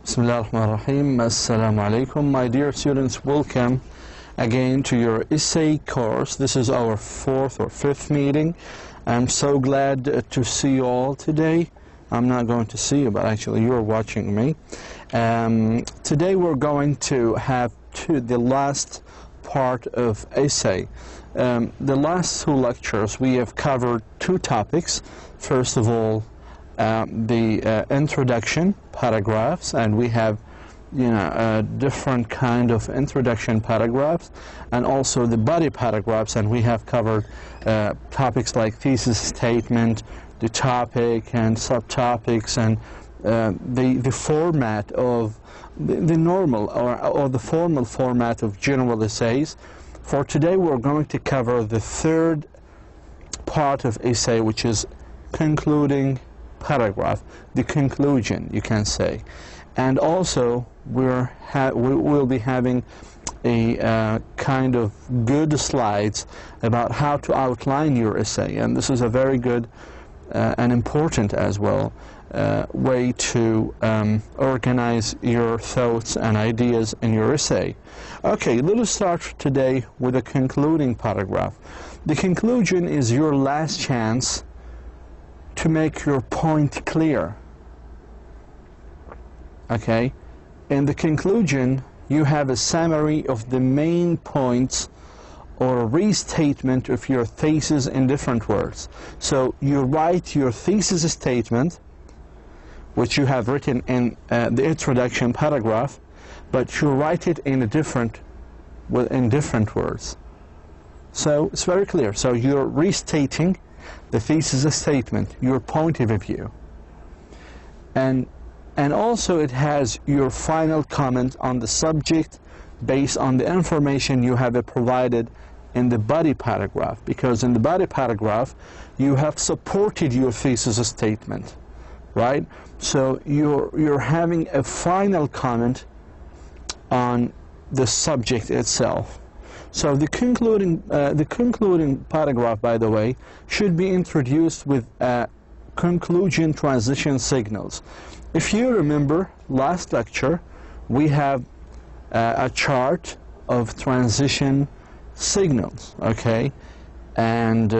Bismillahirrahmanirrahim. Assalamu alaikum. My dear students, welcome again to your essay course. This is our fourth or fifth meeting. I'm so glad to see you all today. I'm not going to see you, but actually you're watching me. Today we're going to have the last part of essay. The last two lectures we have covered two topics. First of all, the introduction paragraphs, and we have different kind of introduction paragraphs, and also the body paragraphs, and we have covered topics like thesis statement, the topic and subtopics, and the format of the normal or the formal format of general essays. For today we're going to cover the third part of essay, which is concluding paragraph, the conclusion, you can say. And also we'll be having a kind of good slides about how to outline your essay, and this is a very good and important as well way to organize your thoughts and ideas in your essay. Okay, let us start today with a concluding paragraph. The conclusion is your last chance to make your point clear. Okay, in the conclusion you have a summary of the main points or a restatement of your thesis in different words. So you write your thesis statement, which you have written in the introduction paragraph, but you write it in different words. So it's very clear. So you're restating the thesis statement, your point of view, and also it has your final comment on the subject based on the information you have provided in the body paragraph, because in the body paragraph you have supported your thesis statement, right? So you're having a final comment on the subject itself. So the concluding paragraph, by the way, should be introduced with conclusion transition signals. If you remember last lecture, we have a chart of transition signals, okay, and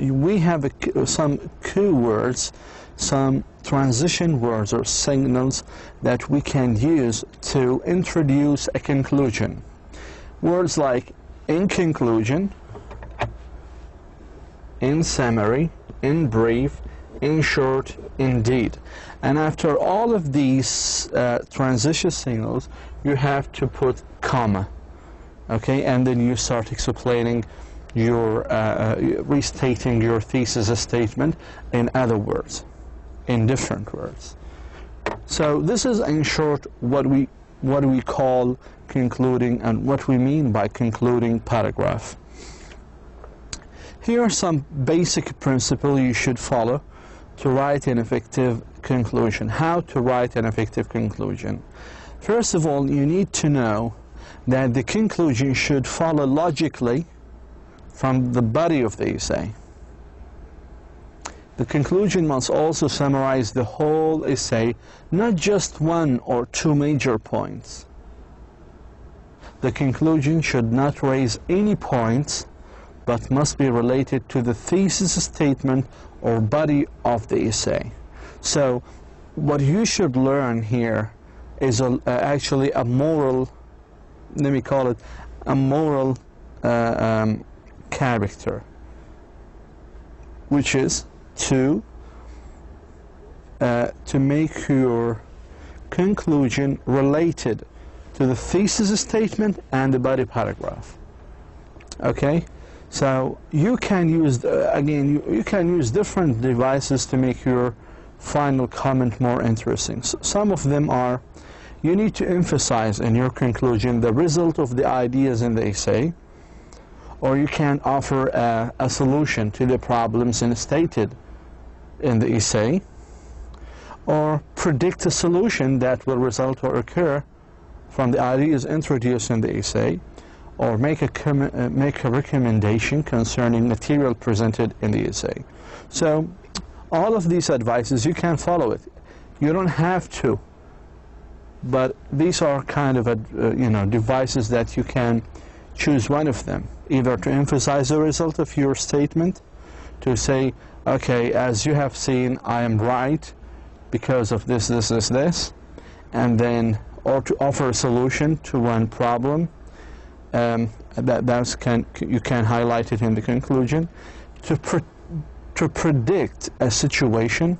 we have some keywords, some transition words or signals that we can use to introduce a conclusion. Words like in conclusion, in summary, in brief, in short, indeed. And after all of these transition signals, you have to put comma, okay, and then you start explaining your restating your thesis statement in other words, in different words. So this is in short what we call concluding and what we mean by concluding paragraph. Here are some basic principles you should follow to write an effective conclusion. How to write an effective conclusion? First of all, you need to know that the conclusion should follow logically from the body of the essay. The conclusion must also summarize the whole essay, not just one or two major points. The conclusion should not raise any points, but must be related to the thesis statement or body of the essay. So what you should learn here is actually a moral, let me call it a moral character, which is to make your conclusion related to the thesis statement and the body paragraph. Okay, so you can use again you can use different devices to make your final comment more interesting. So some of them are, you need to emphasize in your conclusion the result of the ideas in the essay, or you can offer a solution to the problems stated in the essay, or predict a solution that will result or occur from the ideas introduced in the essay, or make a recommendation concerning material presented in the essay. So all of these advices, you can follow it. You don't have to, but these are kind of devices that you can choose one of them, either to emphasize the result of your statement, to say, okay, as you have seen, I am right because of this, and then, or to offer a solution to one problem. You can highlight it in the conclusion. To predict a situation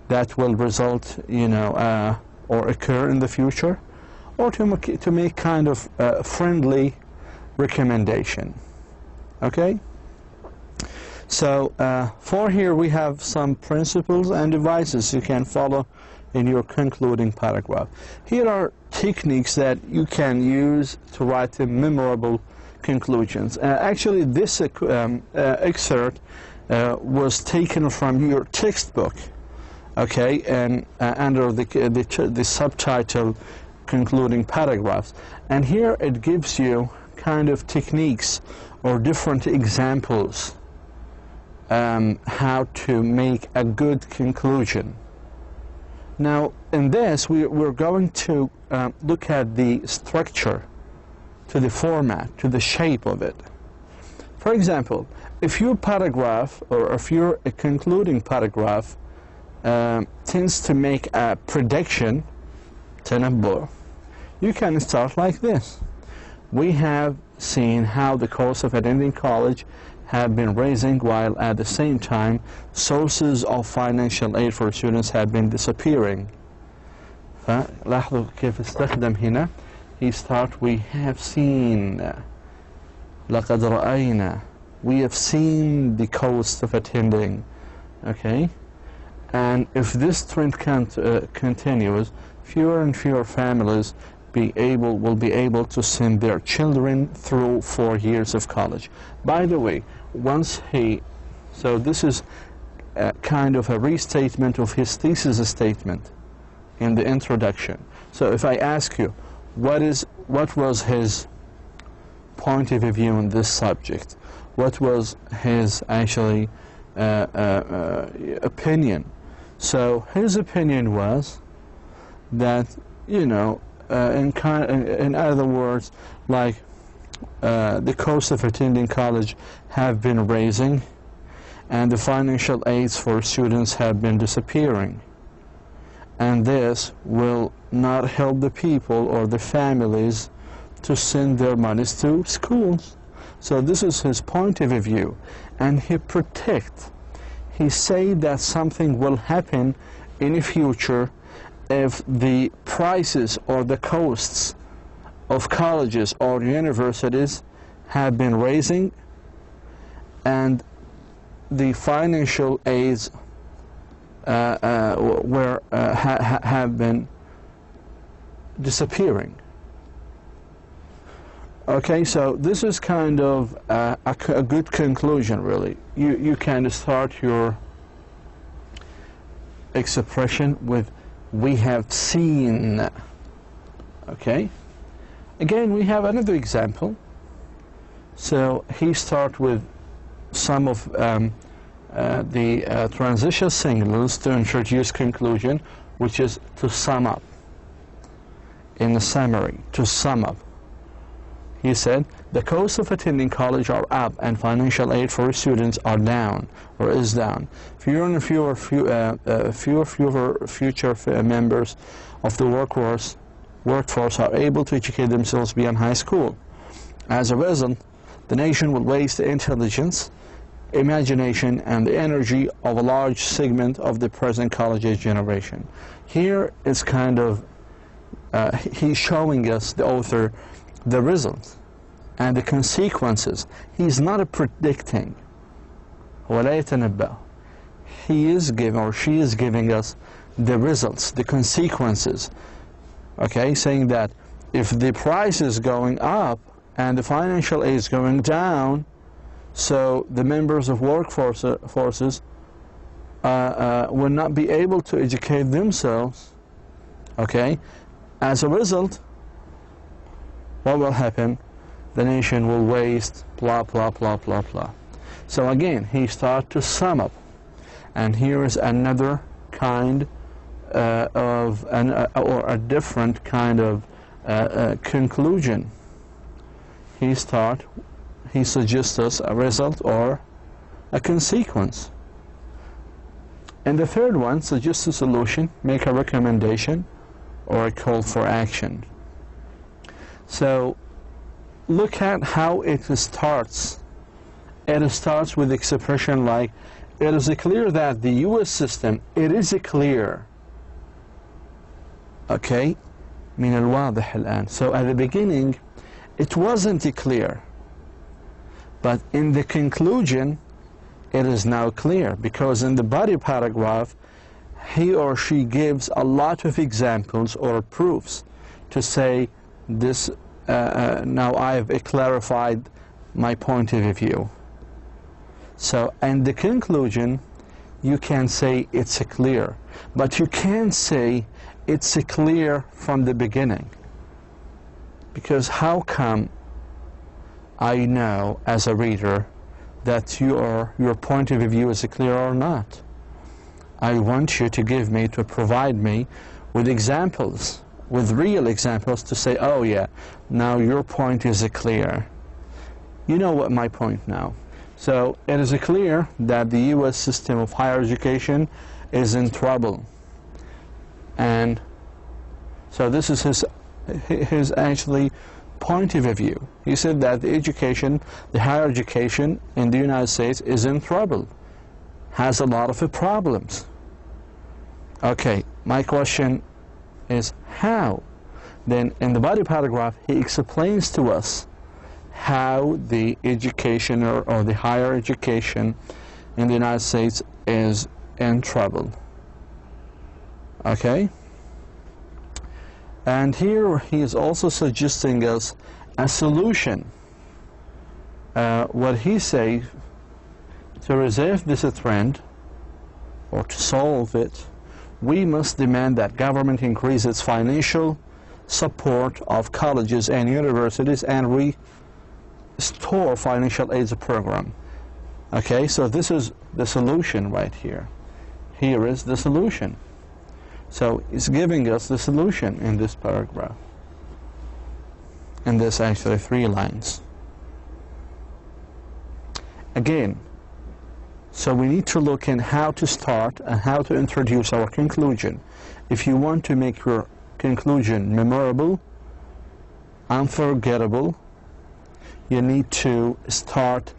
that will result, or occur in the future, or to make kind of a friendly recommendation. Okay? So for here we have some principles and devices you can follow in your concluding paragraph. Here are techniques that you can use to write memorable conclusions. Actually, this excerpt was taken from your textbook, okay, and under the subtitle concluding paragraphs. And here it gives you kind of techniques or different examples how to make a good conclusion. Now, in this, we're going to look at the structure, to the format, to the shape of it. For example, if your paragraph, or if your concluding paragraph tends to make a prediction, تنبؤ, you can start like this. We have seen how the cost of attending college have been rising, while at the same time sources of financial aid for students have been disappearing. فلاحظوا كيف استخدم هنا. He start, we have seen, لقد رأينا, we have seen the cost of attending. Okay, and if this trend continues, fewer and fewer families will be able to send their children through 4 years of college. By the way, so this is kind of a restatement of his thesis statement in the introduction. So if I ask you, what was his point of view on this subject? What was his actually opinion? So his opinion was that, in other words, like the cost of attending college have been rising, and the financial aids for students have been disappearing, and this will not help the people or the families to send their monies to schools. So this is his point of view, and he said that something will happen in the future if the prices or the costs of colleges or universities have been rising, and the financial aids have been disappearing. Okay, so this is kind of a good conclusion, really. You can start your expression with "we have seen." Okay, again we have another example. So he starts with some of the transition signals to introduce conclusion, which is to sum up. In the summary, to sum up, he said, the cost of attending college are up and financial aid for students are down, or is down. Fewer and fewer future members of the workforce are able to educate themselves beyond high school. As a result, the nation will waste the intelligence, imagination, and the energy of a large segment of the present college-age generation. Here is kind of, he's showing us, the author, the results and the consequences. He's not predicting. ولا يتنبأ. He is giving, or she is giving us the results, the consequences. Okay, saying that if the price is going up and the financial aid is going down, so the members of forces will not be able to educate themselves. Okay, as a result, what will happen? The nation will waste, blah, blah, blah, blah, blah. So again, he starts to sum up. And here is another kind or a different kind of conclusion. He suggests us a result or a consequence. And the third one suggests a solution, make a recommendation, or a call for action. So look at how it starts. It starts with expression like, it is clear that the U.S. system, it is clear. Okay? من الواضح الآن. So at the beginning, it wasn't clear. But in the conclusion, it is now clear, because in the body paragraph, he or she gives a lot of examples or proofs to say this, now I've clarified my point of view. So in the conclusion, you can say it's clear, but you can't say it's clear from the beginning. Because how come I know as a reader that your point of view is clear or not? I want you to provide me with examples, with real examples to say, oh yeah, now your point is clear. You know what my point now. So it is clear that the U.S. system of higher education is in trouble. And so this is his actually point of view. He said that the higher education in the United States is in trouble, has a lot of problems. Okay, my question is how? Then in the body paragraph, he explains to us how the education or the higher education in the United States is in trouble. Okay? And here he is also suggesting us a solution. What he says, to reverse this trend or to solve it, we must demand that government increase its financial support of colleges and universities and restore financial aid program. Okay, so this is the solution right here. Here is the solution. So it's giving us the solution in this paragraph. And this actually 3 lines. Again, so we need to look in how to start and how to introduce our conclusion. If you want to make your conclusion memorable, unforgettable, you need to start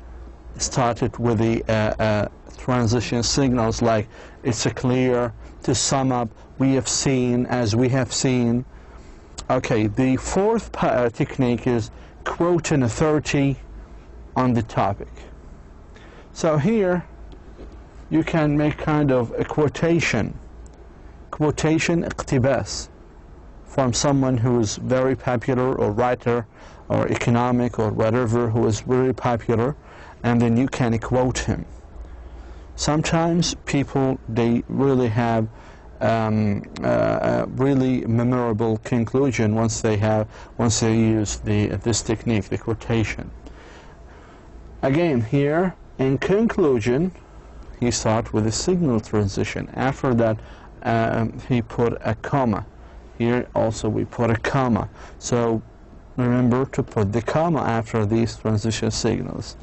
it with the transition signals like it's clear, to sum up, we have seen, as we have seen. Okay, the fourth technique is quote an authority on the topic. So here you can make kind of a quotation اقتباس from someone who is very popular, or writer or economic or whatever, who is very popular, and then you can quote him. Sometimes people, they really have a really memorable conclusion once they use this technique, the quotation. Again, here in conclusion, he starts with a signal transition. After that, he put a comma. Here also we put a comma. So remember to put the comma after these transition signals.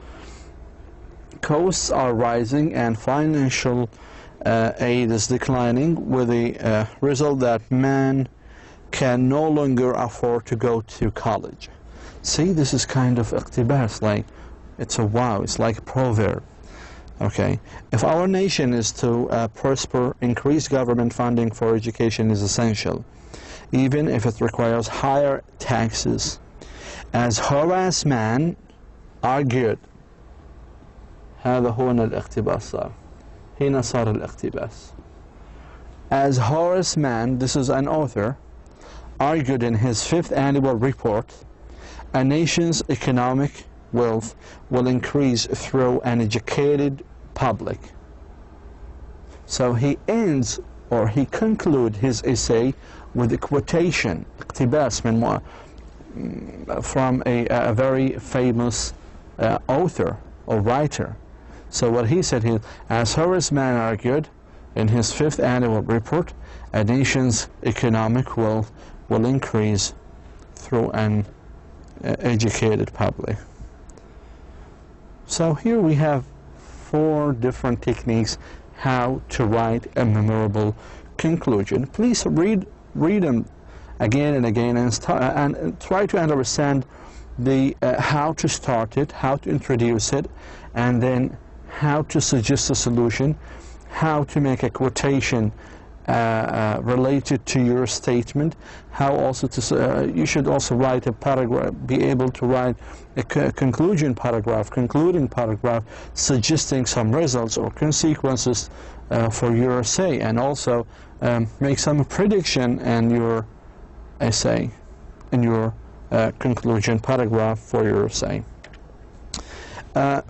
Costs are rising and financial aid is declining, with the result that man can no longer afford to go to college. See, this is kind of iqtibas, like it's a wow, it's like a proverb. Okay, if our nation is to prosper, increased government funding for education is essential, even if it requires higher taxes. As Horace Mann argued, هذا هو الاقتباس صار. هنا صار الاقتباس. As Horace Mann, this is an author, argued in his 5th annual report, a nation's economic wealth will increase through an educated public. So he ends, or he concludes his essay with a quotation, اقتباس from a very famous author or writer. So what he said is, as Horace Mann argued, in his 5th annual report, a nation's economic wealth will increase through an educated public. So here we have 4 different techniques how to write a memorable conclusion. Please read them again and again and try to understand the how to start it, how to introduce it, and then how to suggest a solution, how to make a quotation related to your statement, how also to you should also write a paragraph, be able to write a concluding paragraph, suggesting some results or consequences for your essay, and also make some prediction in your essay, in your conclusion paragraph for your essay.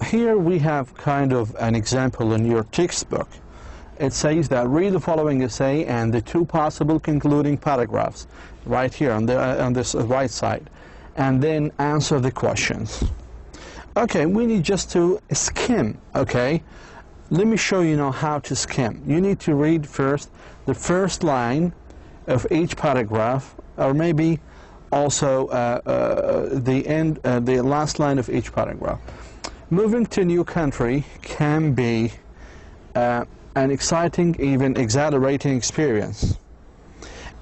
Here we have kind of an example in your textbook. It says that read the following essay and the 2 possible concluding paragraphs right here on this right side, and then answer the questions. Okay, we need just to skim. Okay, let me show you now how to skim. You need to read first the first line of each paragraph, or maybe also the last line of each paragraph. Moving to a new country can be an exciting, even exhilarating experience.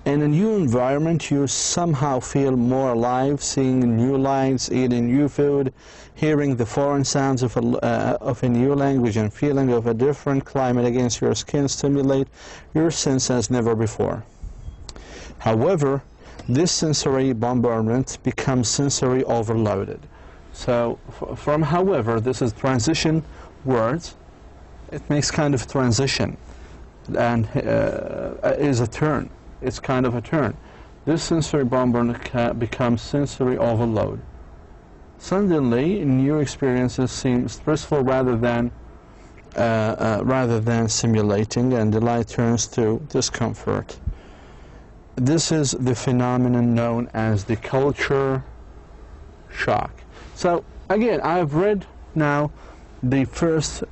In a new environment, you somehow feel more alive, seeing new lights, eating new food, hearing the foreign sounds of a new language, and feeling of a different climate against your skin stimulate your sense as never before. However, this sensory bombardment becomes sensory overloaded. So from however, this is transition words. It makes kind of transition and is a turn. It's kind of a turn. This sensory bombardment becomes sensory overload. Suddenly, new experiences seem stressful rather than stimulating, and delight turns to discomfort. This is the phenomenon known as the culture shock. So again, I've read now the first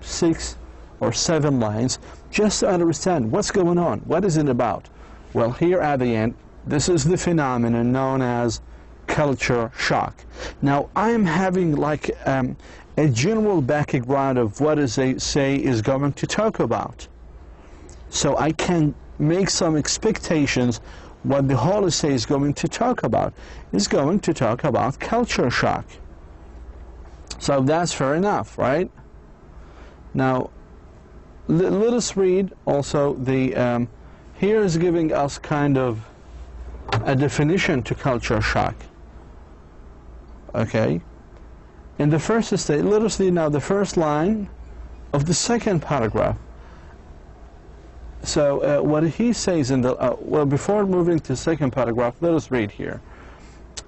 6 or 7 lines just to understand what's going on, what is it about. Well, here at the end, this is the phenomenon known as culture shock. Now, I'm having like a general background of what is a say is going to talk about, so I can make some expectations what the whole essay is going to talk about. It's going to talk about culture shock. So that's fair enough, right? Now, let us read also the, here is giving us kind of a definition to culture shock. Okay? In the first stage, let us read now the first line of the second paragraph. So what he says in the, well, before moving to the second paragraph, let us read here.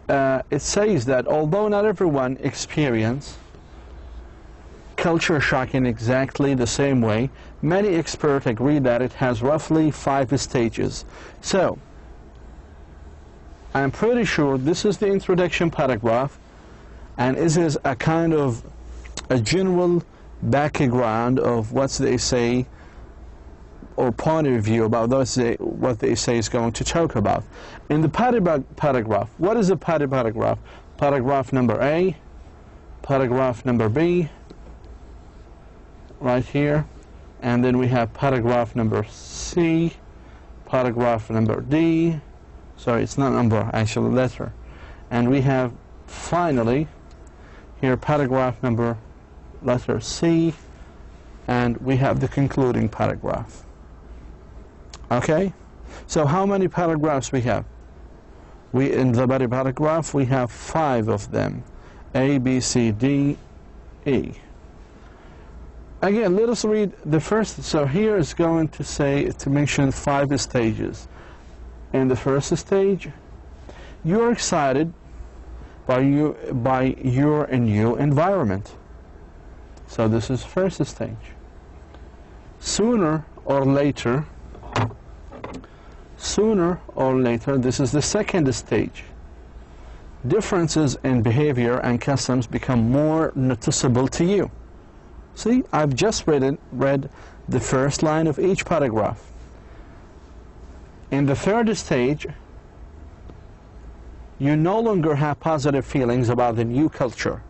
It says that although not everyone experiences culture shock in exactly the same way, many experts agree that it has roughly 5 stages. So, I'm pretty sure this is the introduction paragraph, and this is a kind of a general background of what they say or point of view about what they say is going to talk about. In the paragraph, what is a paragraph? Paragraph number A, paragraph number B, right here, and then we have paragraph number C, paragraph number D, sorry, it's not number, actually letter, and we have finally here paragraph number letter C, and we have the concluding paragraph. Okay, so how many paragraphs we have? In the body paragraph we have 5 of them, A, B, C, D, E. Again, let us read the first. So here is going to say, to mention 5 stages. In the first stage, you're excited by your new environment. So this is first stage. Sooner or later, this is the second stage. Differences in behavior and customs become more noticeable to you. See, I've just read the first line of each paragraph. In the third stage, you no longer have positive feelings about the new culture.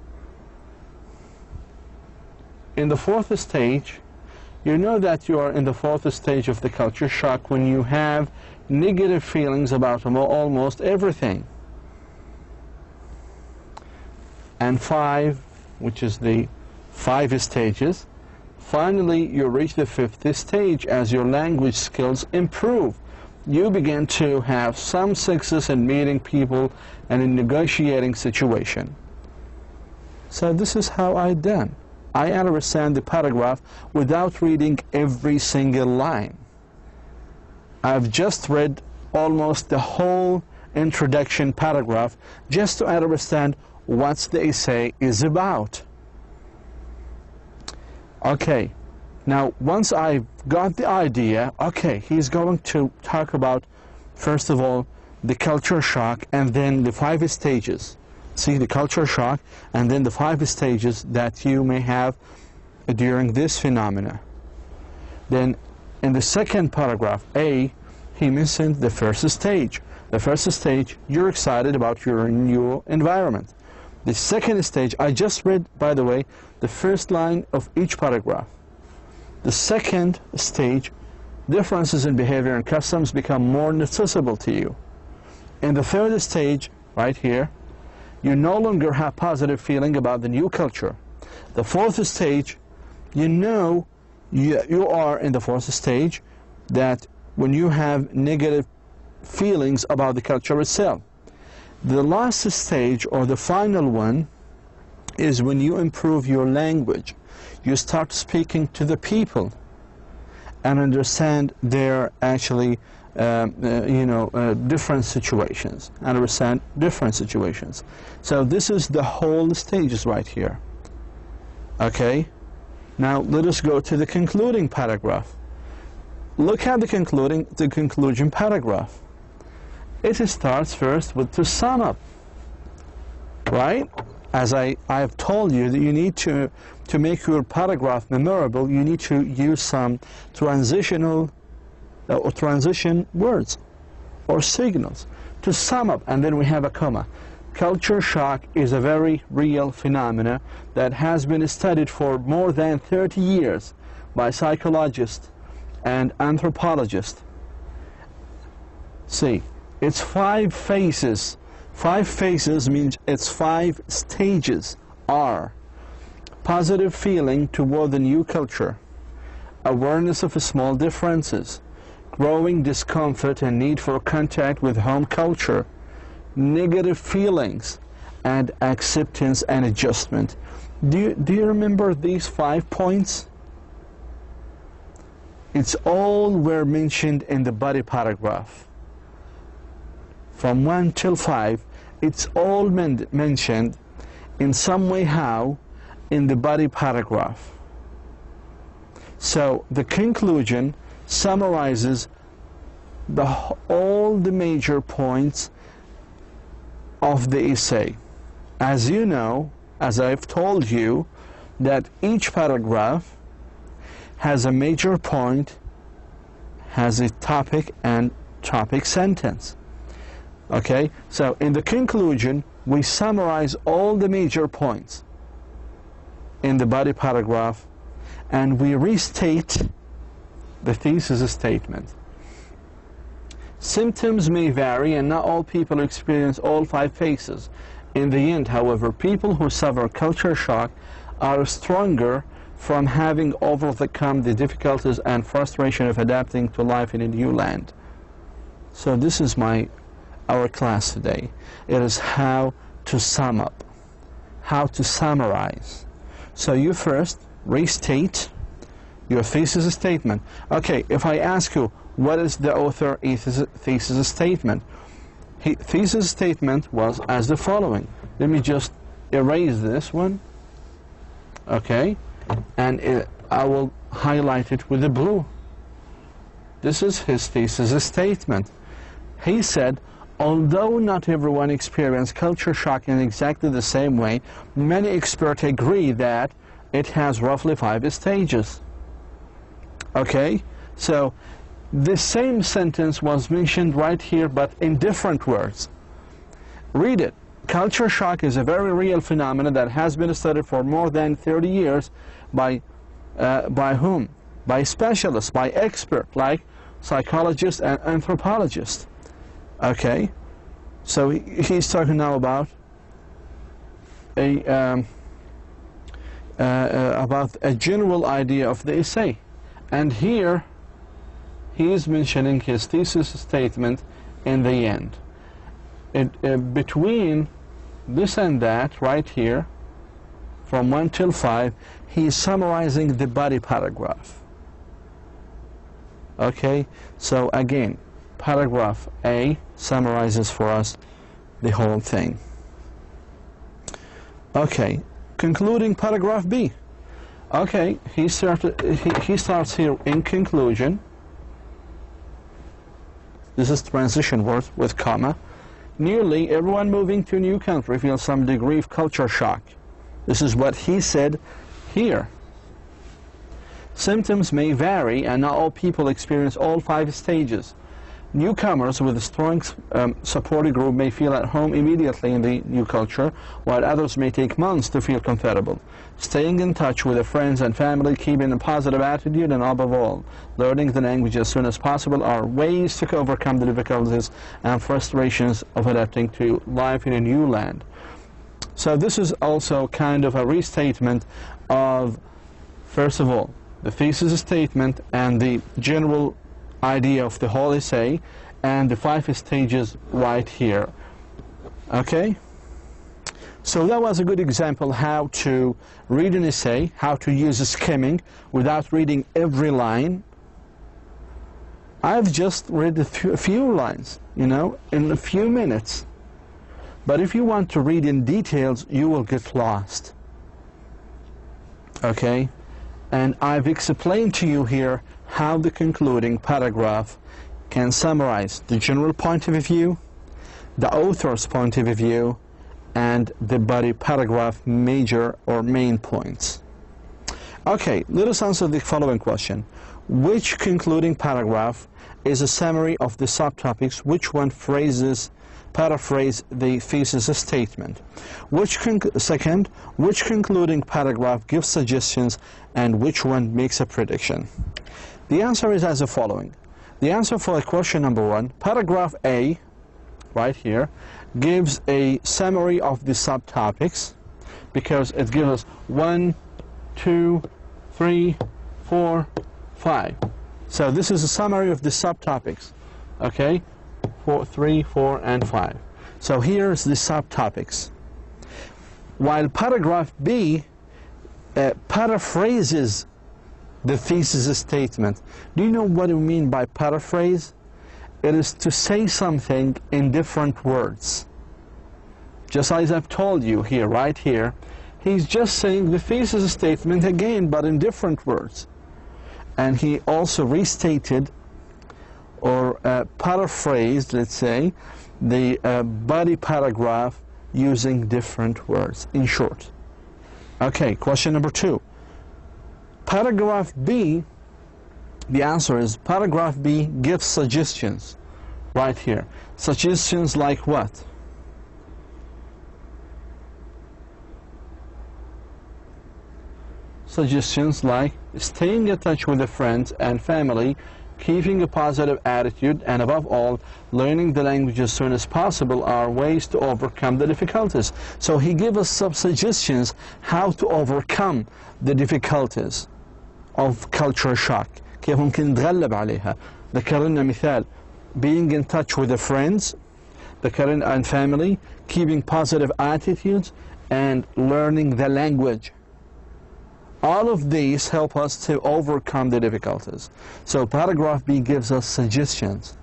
In the fourth stage, you know that you are in the fourth stage of the culture shock when you have negative feelings about almost everything. And 5, which is the 5 stages, finally you reach the 5th stage as your language skills improve. You begin to have some success in meeting people and in negotiating situation. So this is how I done. I understand the paragraph without reading every single line. I've just read almost the whole introduction paragraph just to understand what the essay is about. Okay, now once I've got the idea, okay, he's going to talk about, first of all, the culture shock and then the 5 stages. See, the culture shock and then the 5 stages that you may have during this phenomena. Then in the second paragraph, A, he mentioned the first stage. The first stage, you're excited about your new environment. The second stage, I just read, by the way, the first line of each paragraph. The second stage, differences in behavior and customs become more noticeable to you. In the third stage, right here, you no longer have positive feeling about the new culture. The fourth stage, you know you are in the fourth stage that when you have negative feelings about the culture itself. The last stage, or the final one, is when you improve your language. You start speaking to the people and understand their actually different situations, understand different situations. So this is the whole stages right here. Okay, now let us go to the concluding paragraph. Look at the conclusion paragraph. It starts first with to sum up, right? As I have told you that you need to make your paragraph memorable, you need to use some transition words or signals to sum up, and then we have a comma. Culture shock is a very real phenomena that has been studied for more than 30 years by psychologists and anthropologists. See, it's 5 phases. 5 phases means it's 5 stages. Are positive feeling toward the new culture, awareness of small differences, growing discomfort and need for contact with home culture, negative feelings, and acceptance and adjustment. Do you remember these 5 points? It's all were mentioned in the body paragraph. From 1 till 5, it's all mentioned in some way how in the body paragraph. So the conclusion summarizes all the major points of the essay. As you know, as I've told you, that each paragraph has a major point, has a topic and topic sentence. Okay, so in the conclusion, we summarize all the major points in the body paragraph, and we restate the thesis statement. Symptoms may vary, and not all people experience all 5 phases. In the end, however, people who suffer culture shock are stronger from having overcome the difficulties and frustration of adapting to life in a new land. So this is our class today. It is how to sum up, how to summarize. So you first restate your thesis statement. Okay, if I ask you, what is the author thesis statement? Thesis statement was as the following. Let me just erase this one. Okay, and I will highlight it with the blue. This is his thesis statement. He said, although not everyone experienced culture shock in exactly the same way, many experts agree that it has roughly 5 stages. Okay, so the same sentence was mentioned right here, but in different words. Read it. Culture shock is a very real phenomenon that has been studied for more than 30 years by whom? By specialists, by experts like psychologists and anthropologists. Okay, so he's talking now about a general idea of the essay, and here he is mentioning his thesis statement in the end. Between this and that, right here, from 1 till 5, he is summarizing the body paragraph. Okay, so again, paragraph A summarizes for us the whole thing. Okay, concluding paragraph B. Okay, he starts here in conclusion. This is transition word with comma. Nearly everyone moving to a new country feels some degree of culture shock. This is what he said here. Symptoms may vary, and not all people experience all 5 stages. Newcomers with a strong supporting group may feel at home immediately in the new culture, while others may take months to feel comfortable. Staying in touch with their friends and family, keeping a positive attitude, and above all, learning the language as soon as possible are ways to overcome the difficulties and frustrations of adapting to life in a new land. So this is also kind of a restatement of, first of all, the thesis statement and the general idea of the whole essay, and the 5 stages right here. Okay, so that was a good example how to read an essay, how to use skimming without reading every line. I've just read a few lines, you know, in a few minutes, but if you want to read in details, you will get lost. Okay, and I've explained to you here how the concluding paragraph can summarize the general point of view, the author's point of view, and the body paragraph major or main points. Okay, let us answer the following question. Which concluding paragraph is a summary of the subtopics? Which one paraphrase the thesis statement? Second, which concluding paragraph gives suggestions, and which one makes a prediction? The answer is as the following. The answer for question number 1, paragraph A, right here, gives a summary of the subtopics, because it gives us 1, 2, 3, 4, 5. So this is a summary of the subtopics. Okay, 3, 4, and 5. So here's the subtopics. While paragraph B paraphrases the thesis statement. Do you know what I mean by paraphrase? It is to say something in different words. Just as I've told you here, right here, he's just saying the thesis statement again, but in different words. And he also restated or paraphrased, let's say, the body paragraph using different words, in short. Okay, question number 2. Paragraph B, the answer is paragraph B gives suggestions, right here. Suggestions like what? Suggestions like staying in touch with the friends and family, keeping a positive attitude, and above all, learning the language as soon as possible are ways to overcome the difficulties. So he gives us some suggestions how to overcome the difficulties of culture shock. كيف ممكن نتغلب عليها. ذكر لنا مثال being in touch with the friends, and family, keeping positive attitudes, and learning the language. All of these help us to overcome the difficulties. So paragraph B gives us suggestions.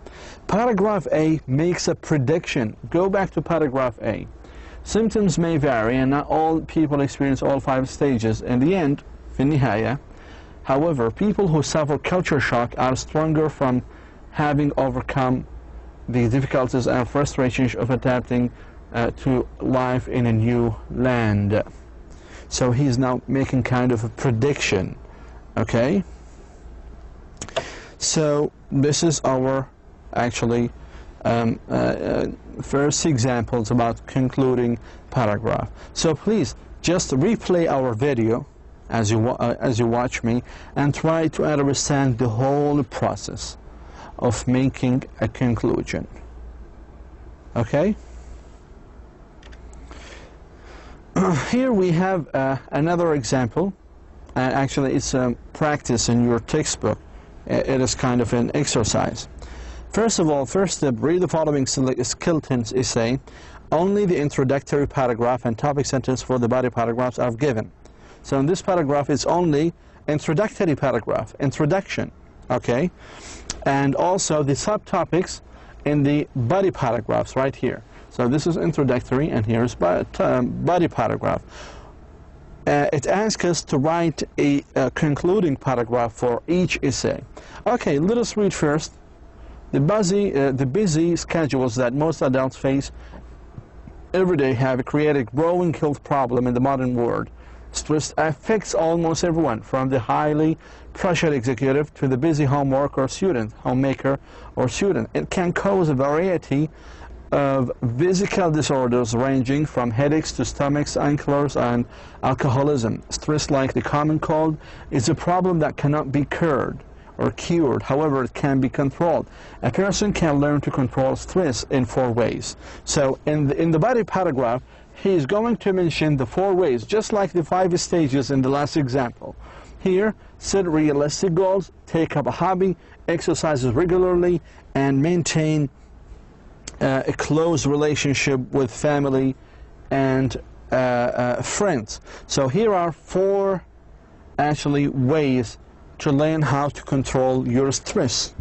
Paragraph A makes a prediction. Go back to paragraph A. Symptoms may vary, and not all people experience all 5 stages. In the end, في النهاية, however, people who suffer culture shock are stronger from having overcome the difficulties and frustrations of adapting to life in a new land. So he's now making kind of a prediction. Okay? So this is our actually first examples about concluding paragraph. So please just replay our video as you watch me and try to understand the whole process of making a conclusion. Okay? Here we have another example. Actually, it's a practice in your textbook. It is kind of an exercise. First of all, first step, read the following Skilton's essay. Only the introductory paragraph and topic sentence for the body paragraphs are given. So in this paragraph, it's only introductory paragraph, introduction, okay? And also the subtopics in the body paragraphs right here. So this is introductory, and here's body paragraph. It asks us to write a concluding paragraph for each essay. Okay, let us read first. The busy schedules that most adults face every day have created a growing health problem in the modern world. Stress affects almost everyone, from the highly pressured executive to the busy homemaker or student. It can cause a variety of physical disorders ranging from headaches to stomach aches and alcoholism. Stress, like the common cold, is a problem that cannot be cured. However, it can be controlled. A person can learn to control stress in 4 ways. So in the body paragraph, he is going to mention the 4 ways, just like the 5 stages in the last example. Here, set realistic goals, take up a hobby, exercise regularly, and maintain a close relationship with family and friends. So here are 4 actually ways to learn how to control your stress.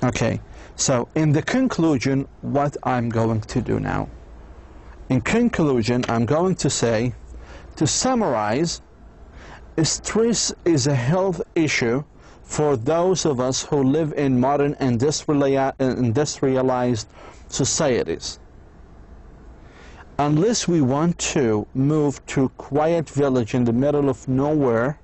Okay, so in the conclusion, what I'm going to do now. In conclusion, I'm going to say, to summarize, stress is a health issue for those of us who live in modern industrialized societies. Unless we want to move to a quiet village in the middle of nowhere,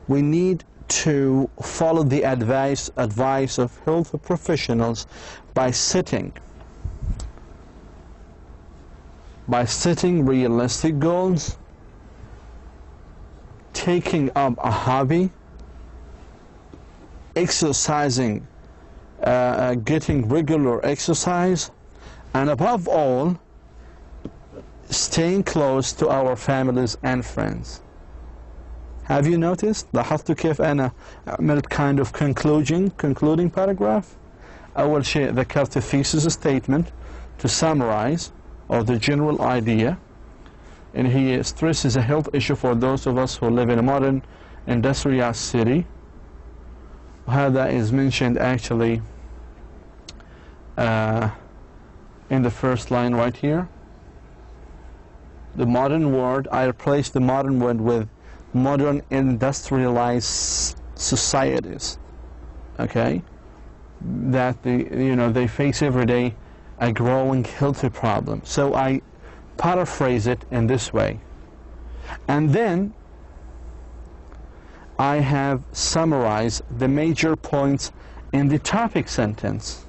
we need to follow the advice of health professionals by setting realistic goals, taking up a hobby, exercising, getting regular exercise, and above all, staying close to our families and friends. Have you noticed? لاحظتوا كيف أنا عملت kind of concluding paragraph? أول شيء ذكرت thesis statement to summarize, or the general idea. And here, stress is a health issue for those of us who live in a modern industrial city. That is mentioned actually in the first line right here. The modern world, I replaced the modern word with modern industrialized societies. Okay, that they face every day a growing health problem. So I paraphrase it in this way, and then I have summarized the major points in the topic sentence,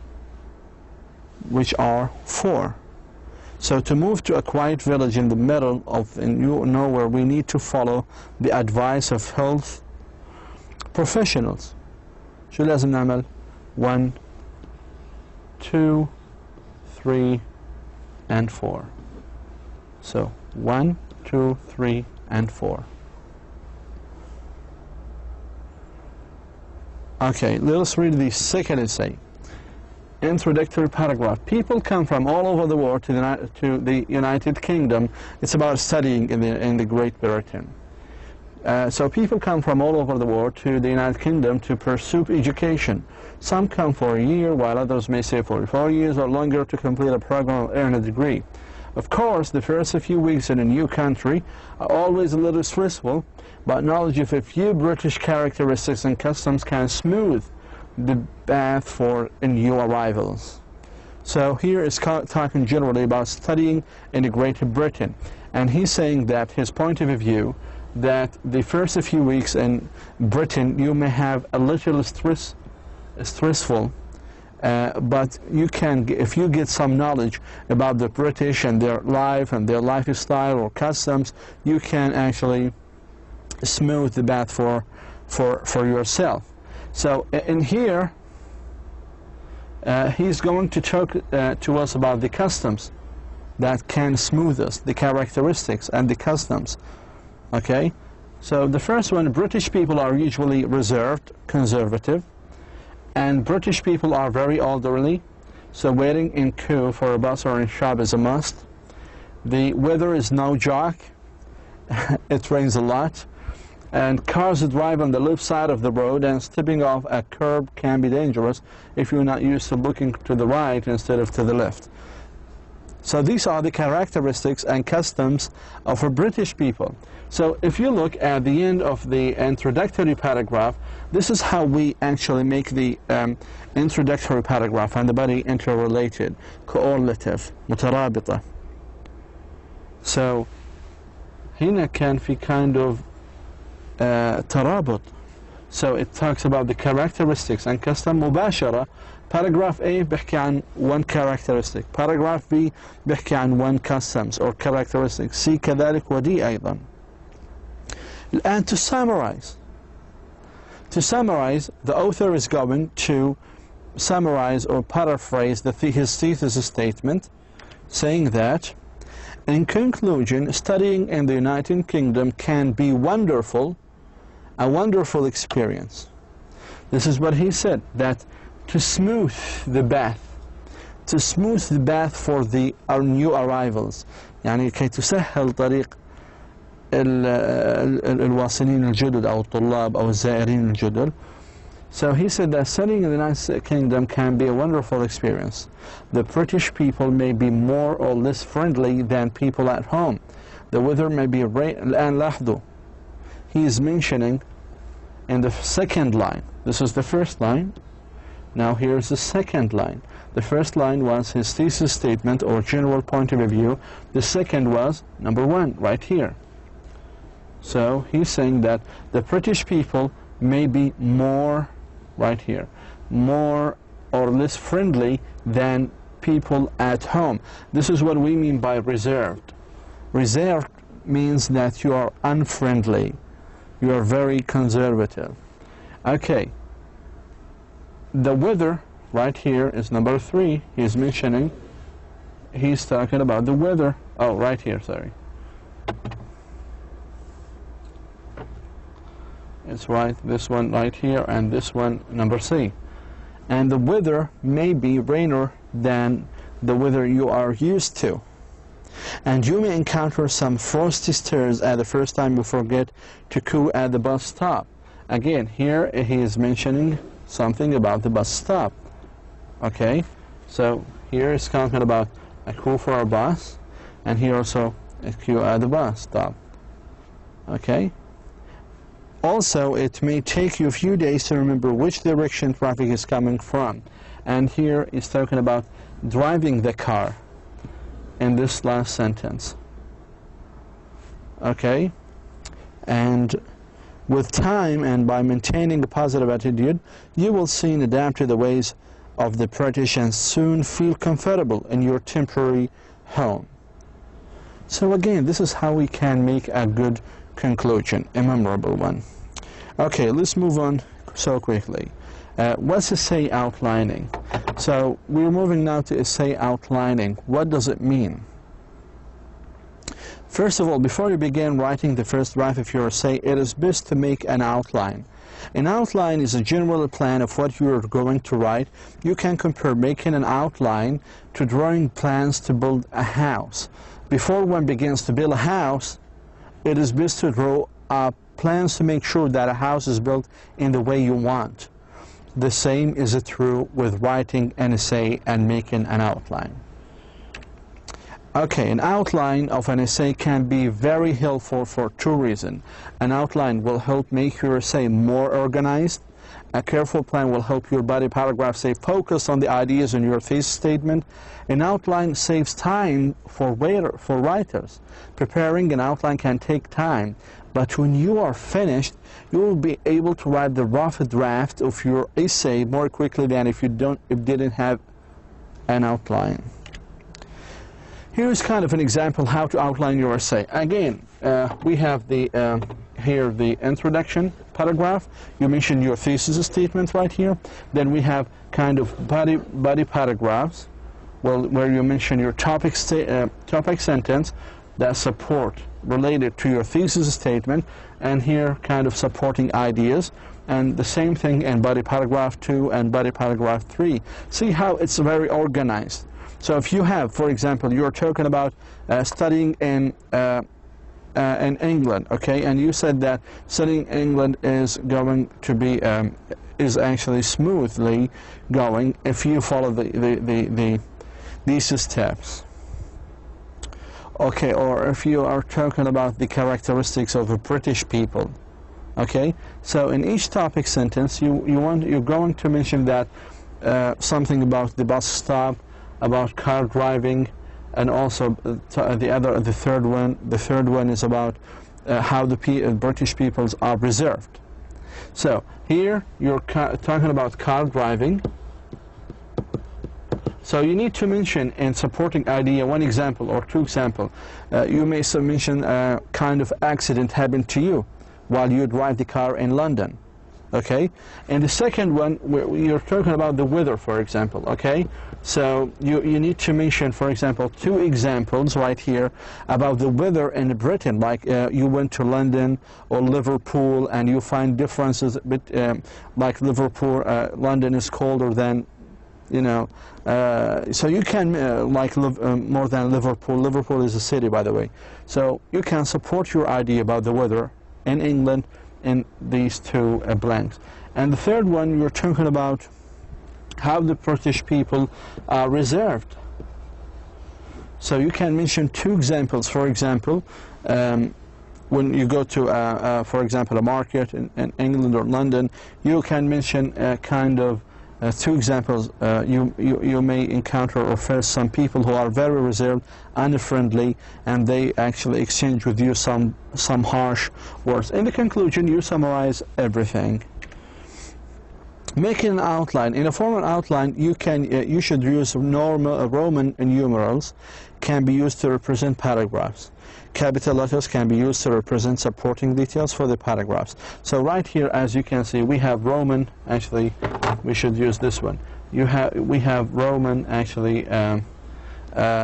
which are 4. So to move to a quiet village in the middle of nowhere, we need to follow the advice of health professionals. شو لازم نعمل؟ 1, 2, 3, and 4. So 1, 2, 3, and 4. Okay, let us read the second essay. Introductory paragraph. People come from all over the world to the United Kingdom. It's about studying in the Great Britain. So people come from all over the world to the United Kingdom to pursue education. Some come for a year, while others may stay for 4 years or longer to complete a program or earn a degree. Of course, the first few weeks in a new country are always a little stressful, but knowledge of a few British characteristics and customs can smooth the path for new arrivals. So here is talking generally about studying in the Great Britain. And he's saying that his point of view, that the first few weeks in Britain you may have a little stressful, but you can, if you get some knowledge about the British and their life and their lifestyle or customs, you can actually smooth the path for yourself. So in here, he's going to talk to us about the customs that can smooth us, the characteristics and the customs. Okay, so the first one, British people are usually reserved, conservative, and British people are very elderly, so waiting in queue for a bus or in shop is a must. The weather is no joke. It rains a lot, and cars drive on the left side of the road, and stepping off a curb can be dangerous if you're not used to looking to the right instead of to the left. So these are the characteristics and customs of a British people. So if you look at the end of the introductory paragraph, this is how we actually make the introductory paragraph and the body interrelated, correlative, مترابطة. So هنا كان في kind of ترابط. So it talks about the characteristics and custom مباشرة. Paragraph A بيحكي عن one characteristic. Paragraph B بيحكي عن one customs or characteristics. C كذلك ودي أيضا. And to summarize, the author is going to summarize or paraphrase his thesis statement, saying that, in conclusion, studying in the United Kingdom can be wonderful, a wonderful experience. This is what he said, that to smooth the path for our new arrivals, يعني كي تسهل طريق الواصلين الجدد أو الطلاب أو الزائرين الجدد. So he said that studying in the United Kingdom can be a wonderful experience. The British people may be more or less friendly than people at home. The weather may be الآن لاحظوا, he is mentioning in the second line. This is the first line. Now here's the second line. The first line was his thesis statement or general point of view. The second was number one, right here. So he's saying that the British people may be more, right here, more or less friendly than people at home. This is what we mean by reserved. Reserved means that you are unfriendly. You are very conservative. Okay. The weather, right here, is number 3. He's mentioning, he's talking about the weather. Oh, right here, sorry. It's right, this one right here, and this one, number C. And the weather may be rainier than the weather you are used to. And you may encounter some frosty stairs at the first time you forget to queue at the bus stop. Again, here he is mentioning something about the bus stop. Okay, so here is talking about a queue for a bus, and here also a queue at the bus stop. Okay. Also, it may take you a few days to remember which direction traffic is coming from. And here is talking about driving the car in this last sentence. Okay? And with time and by maintaining a positive attitude, you will soon adapt to the ways of the British and soon feel comfortable in your temporary home. So again, this is how we can make a good conclusion, a memorable one. Okay, let's move on so quickly. What's essay outlining? So we're moving now to essay outlining. What does it mean? First of all, before you begin writing the first draft of your essay, it is best to make an outline. An outline is a general plan of what you are going to write. You can compare making an outline to drawing plans to build a house. Before one begins to build a house, it is best to draw up plans to make sure that a house is built in the way you want. The same is true with writing an essay and making an outline. Okay, an outline of an essay can be very helpful for two reasons. An outline will help make your essay more organized, A careful plan will help your body paragraph stay focused on the ideas in your thesis statement. An outline saves time for writers. Preparing an outline can take time, but when you are finished, you will be able to write the rough draft of your essay more quickly than if you didn't have an outline. Here's kind of an example how to outline your essay. Again, we have here the introduction paragraph. You mention your thesis statement right here. Then we have kind of body paragraphs, well, where you mention your topic sentence that support related to your thesis statement, and here kind of supporting ideas, and the same thing in body paragraph 2 and body paragraph 3. See how it's very organized. So if you have, for example, you're talking about studying in England, okay, and you said that studying in England is going to be is actually smoothly going if you follow these steps. Okay, or if you are talking about the characteristics of the British people, okay. So in each topic sentence, you're going to mention that something about the bus stop, about car driving, and also the third one is about how the British peoples are reserved. So here you're talking about car driving. So you need to mention in supporting idea one example or two examples. You may mention a kind of accident happened to you while you drive the car in London. Okay, and the second one, you're talking about the weather, for example. Okay, so you need to mention, for example, two examples right here about the weather in Britain, like you went to London or Liverpool and you find differences, but like Liverpool, London is colder than, you know, so you can more than Liverpool. Liverpool is a city, by the way. So you can support your idea about the weather in England in these two blanks. And the third one, you're talking about how the British people are reserved. So you can mention two examples. For example, when you go to, for example, a market in England or London, you can mention kind of two examples. You may encounter or face some people who are very reserved, unfriendly, and they actually exchange with you some harsh words. In the conclusion, you summarize everything. Making an outline. In a formal outline, you should use Roman numerals. Can be used to represent paragraphs. Capital letters can be used to represent supporting details for the paragraphs. So right here, as you can see, we have Roman. Actually, we should use this one. We have Roman actually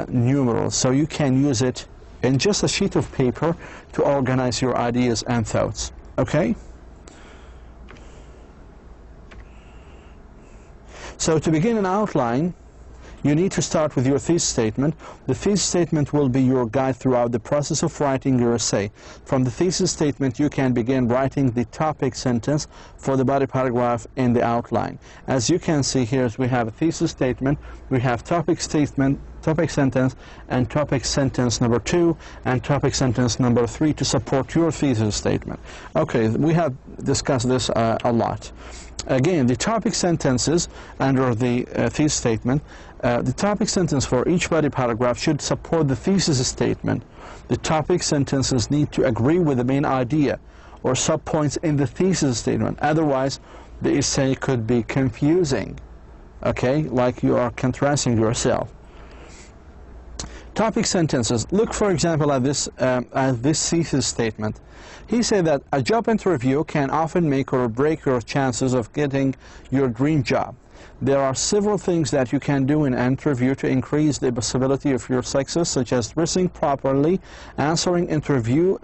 numerals. So you can use it in just a sheet of paper to organize your ideas and thoughts. Okay. So to begin an outline, you need to start with your thesis statement. The thesis statement will be your guide throughout the process of writing your essay. From the thesis statement, you can begin writing the topic sentence for the body paragraph in the outline. As you can see here, we have a thesis statement, we have topic statement, topic sentence, and topic sentence number 2, and topic sentence number 3 to support your thesis statement. Okay, we have discussed this a lot. Again, the topic sentences under the thesis statement, the topic sentence for each body paragraph should support the thesis statement. The topic sentences need to agree with the main idea or subpoints in the thesis statement. Otherwise, the essay could be confusing, okay, like you are contrasting yourself. Topic sentences. Look, for example, at this thesis statement. He said that a job interview can often make or break your chances of getting your dream job. There are several things that you can do in an interview to increase the possibility of your success, such as dressing properly, answering interview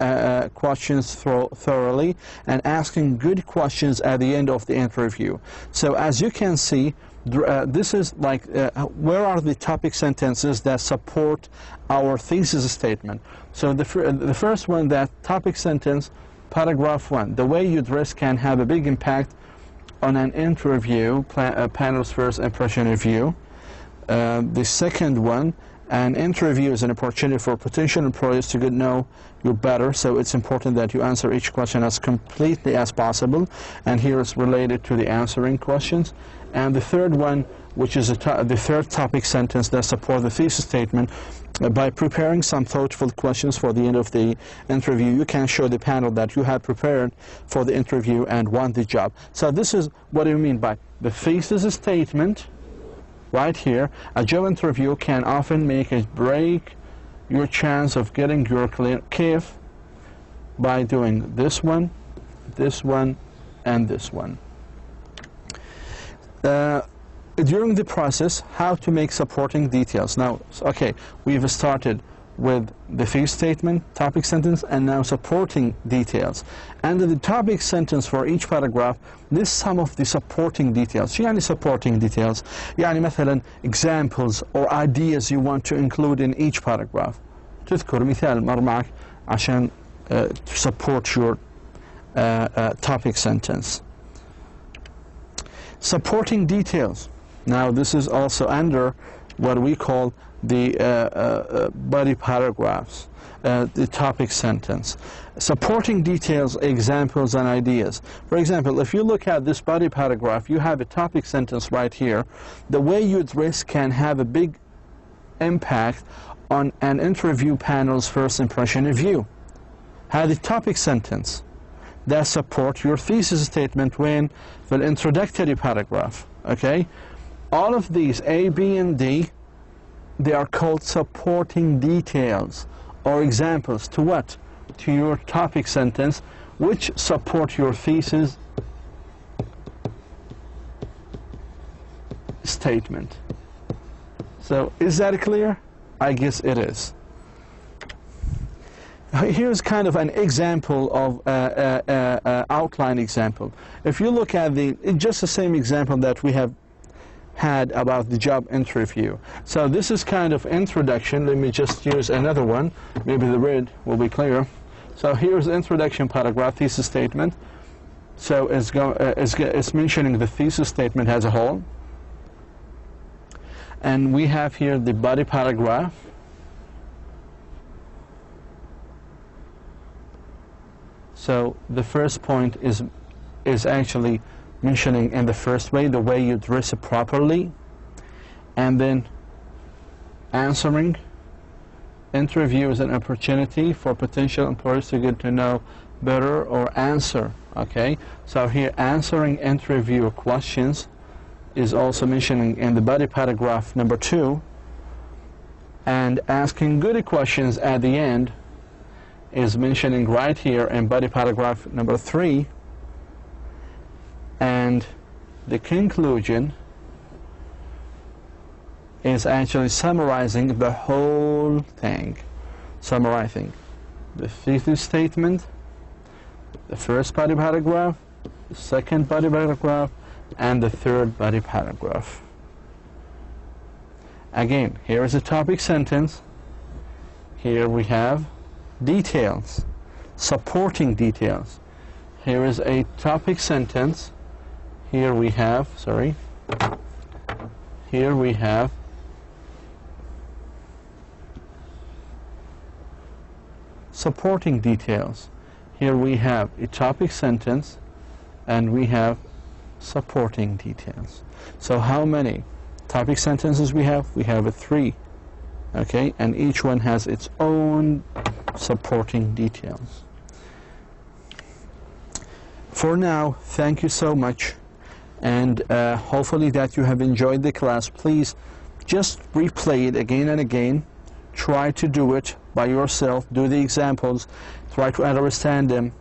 questions thoroughly, and asking good questions at the end of the interview. So as you can see, this is like, where are the topic sentences that support our thesis statement? So the first one, that topic sentence, paragraph 1, the way you dress can have a big impact on an interview, panel's first impression of you. The second one, An interview is an opportunity for potential employers to get to know you better, so it's important that you answer each question as completely as possible, and here it's related to the answering questions. And the third one, which is the third topic sentence that supports the thesis statement, by preparing some thoughtful questions for the end of the interview, you can show the panel that you have prepared for the interview and want the job. So this is what I mean by the thesis statement. Right here, a job interview can often make or break your chance of getting your CAF by doing this one, and this one. During the process, how to make supporting details. Now, okay, we've started with the thesis statement, topic sentence, and now supporting details. And the topic sentence for each paragraph, this some of the supporting details. يعني supporting details. يعني مثلا examples or ideas you want to include in each paragraph. تذكر مثال مر معك عشان to support your topic sentence. Supporting details. Now this is also under what we call the body paragraphs, the topic sentence. Supporting details, examples, and ideas. For example, if you look at this body paragraph, you have a topic sentence right here. The way you address can have a big impact on an interview panel's first impression of you. Have the topic sentence that support your thesis statement when the introductory paragraph. Okay, all of these A, B, and D, they are called supporting details or examples to what? To your topic sentence, which support your thesis statement. So is that clear? I guess it is. Here's kind of an example of outline example. If you look at just the same example that we have had about the job interview. So this is kind of introduction. Let me just use another one. Maybe the red will be clear. So here's the introduction paragraph, thesis statement. So it's mentioning the thesis statement as a whole. And we have here the body paragraph. So the first point is actually mentioning in the first way, the way you dress it properly, and then answering. Interview is an opportunity for potential employers to get to know better or answer. Okay, so here answering interview questions is also mentioning in the body paragraph number 2, and asking good questions at the end is mentioning right here in body paragraph number 3, and the conclusion is actually summarizing the whole thing, summarizing the thesis statement, the first body paragraph, the second body paragraph, and the third body paragraph. Again, here is a topic sentence. Here we have details, supporting details. Here is a topic sentence. Here we have, here we have supporting details. Here we have a topic sentence, and we have supporting details. So how many topic sentences we have? We have 3. Okay, and each one has its own supporting details. For now, thank you so much, and hopefully that you have enjoyed the class. Please just replay it again and again. Try to do it by yourself. Do the examples. Try to understand them.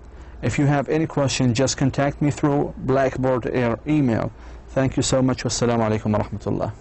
If you have any question, just contact me through Blackboard or email. Thank you so much. Wassalamu alaikum wa rahmatullah.